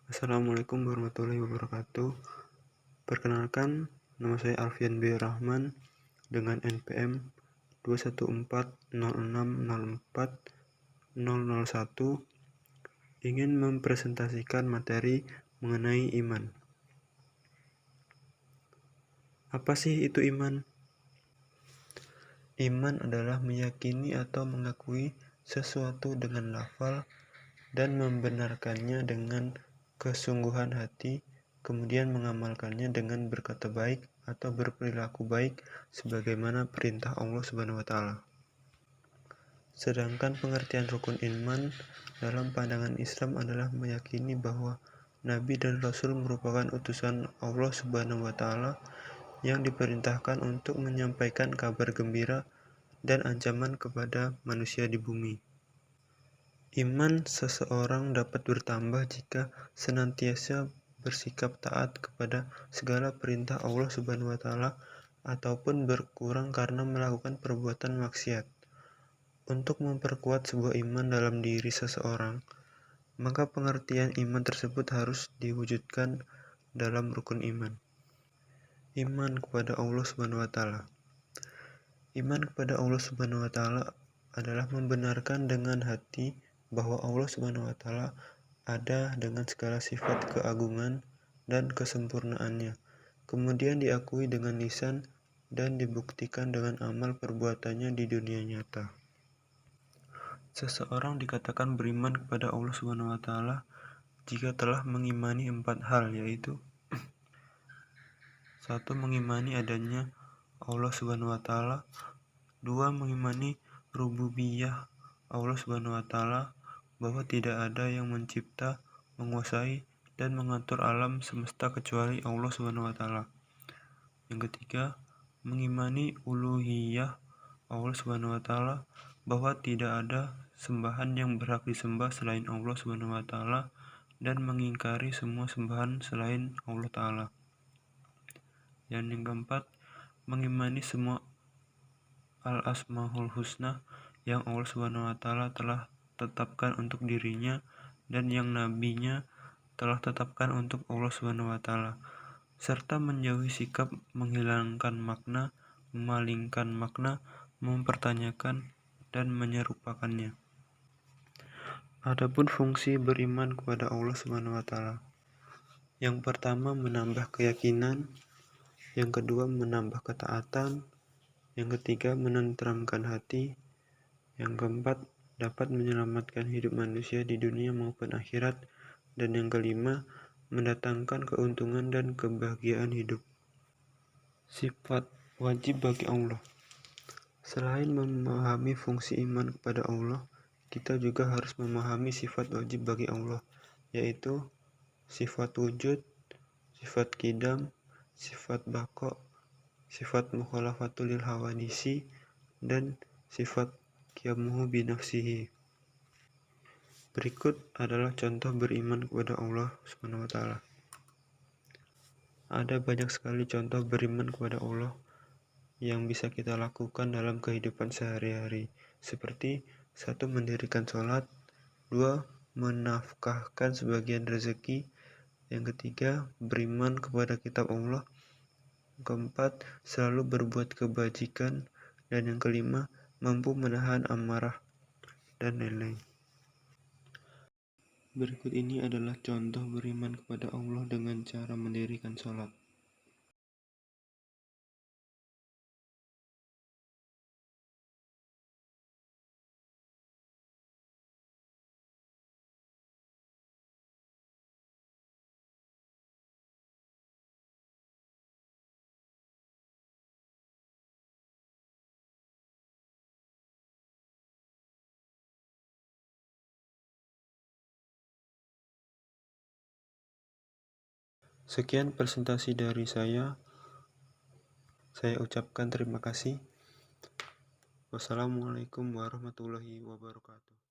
Assalamualaikum warahmatullahi wabarakatuh. Perkenalkan, nama saya Alfian B. Rahman dengan NPM 21406040001 ingin mempresentasikan materi mengenai iman. Apa sih itu iman? Iman adalah meyakini atau mengakui sesuatu dengan lafal dan membenarkannya dengan kesungguhan hati, kemudian mengamalkannya dengan berkata baik atau berperilaku baik sebagaimana perintah Allah Subhanahu wa taala. Sedangkan pengertian rukun iman dalam pandangan Islam adalah meyakini bahwa Nabi dan Rasul merupakan utusan Allah Subhanahu wa taala yang diperintahkan untuk menyampaikan kabar gembira dan ancaman kepada manusia di bumi. Iman seseorang dapat bertambah jika senantiasa bersikap taat kepada segala perintah Allah Subhanahu wa taala ataupun berkurang karena melakukan perbuatan maksiat. Untuk memperkuat sebuah iman dalam diri seseorang, maka pengertian iman tersebut harus diwujudkan dalam rukun iman. Iman kepada Allah Subhanahu wa taala. Iman kepada Allah Subhanahu wa taala adalah membenarkan dengan hati bahwa Allah Subhanahu wa taala ada dengan segala sifat keagungan dan kesempurnaannya, kemudian diakui dengan lisan dan dibuktikan dengan amal perbuatannya di dunia nyata. Seseorang dikatakan beriman kepada Allah Subhanahu wa taala jika telah mengimani 4 hal, yaitu 1. Mengimani adanya Allah Subhanahu wa taala. 2. Mengimani rububiyah Allah Subhanahu wa taala, bahwa tidak ada yang mencipta, menguasai, dan mengatur alam semesta kecuali Allah Subhanahu wa taala. Yang ketiga, mengimani uluhiyah Allah Subhanahu wa taala, bahwa tidak ada sembahan yang berhak disembah selain Allah Subhanahu wa taala dan mengingkari semua sembahan selain Allah taala. Dan yang keempat, mengimani semua al-asmaul husna yang Allah Subhanahu wa taala telah tetapkan untuk dirinya dan yang nabinya telah tetapkan untuk Allah Subhanahu wa taala, serta menjauhi sikap menghilangkan makna, memalingkan makna, mempertanyakan, dan menyerupakannya. Adapun fungsi beriman kepada Allah Subhanahu wa taala. Yang pertama, menambah keyakinan. Yang kedua, menambah ketaatan. Yang ketiga, menenteramkan hati. Yang keempat, dapat menyelamatkan hidup manusia di dunia maupun akhirat. Dan yang kelima, mendatangkan keuntungan dan kebahagiaan hidup. Sifat wajib bagi Allah. Selain memahami fungsi iman kepada Allah, kita juga harus memahami sifat wajib bagi Allah, yaitu sifat wujud, sifat qidam, sifat baqa, sifat mukhalafatul lil hawadisi, dan sifat qiyamuhu binafsihi. Berikut adalah contoh beriman kepada Allah Subhanahu wa taala. Ada banyak sekali contoh beriman kepada Allah yang bisa kita lakukan dalam kehidupan sehari-hari, seperti 1. Mendirikan sholat, 2. Menafkahkan sebagian rezeki, yang ketiga beriman kepada kitab Allah, keempat selalu berbuat kebajikan, dan yang kelima mampu menahan amarah, dan lain-lain. Berikut ini adalah contoh beriman kepada Allah dengan cara mendirikan sholat. Sekian presentasi dari saya. Saya ucapkan terima kasih. Wassalamualaikum warahmatullahi wabarakatuh.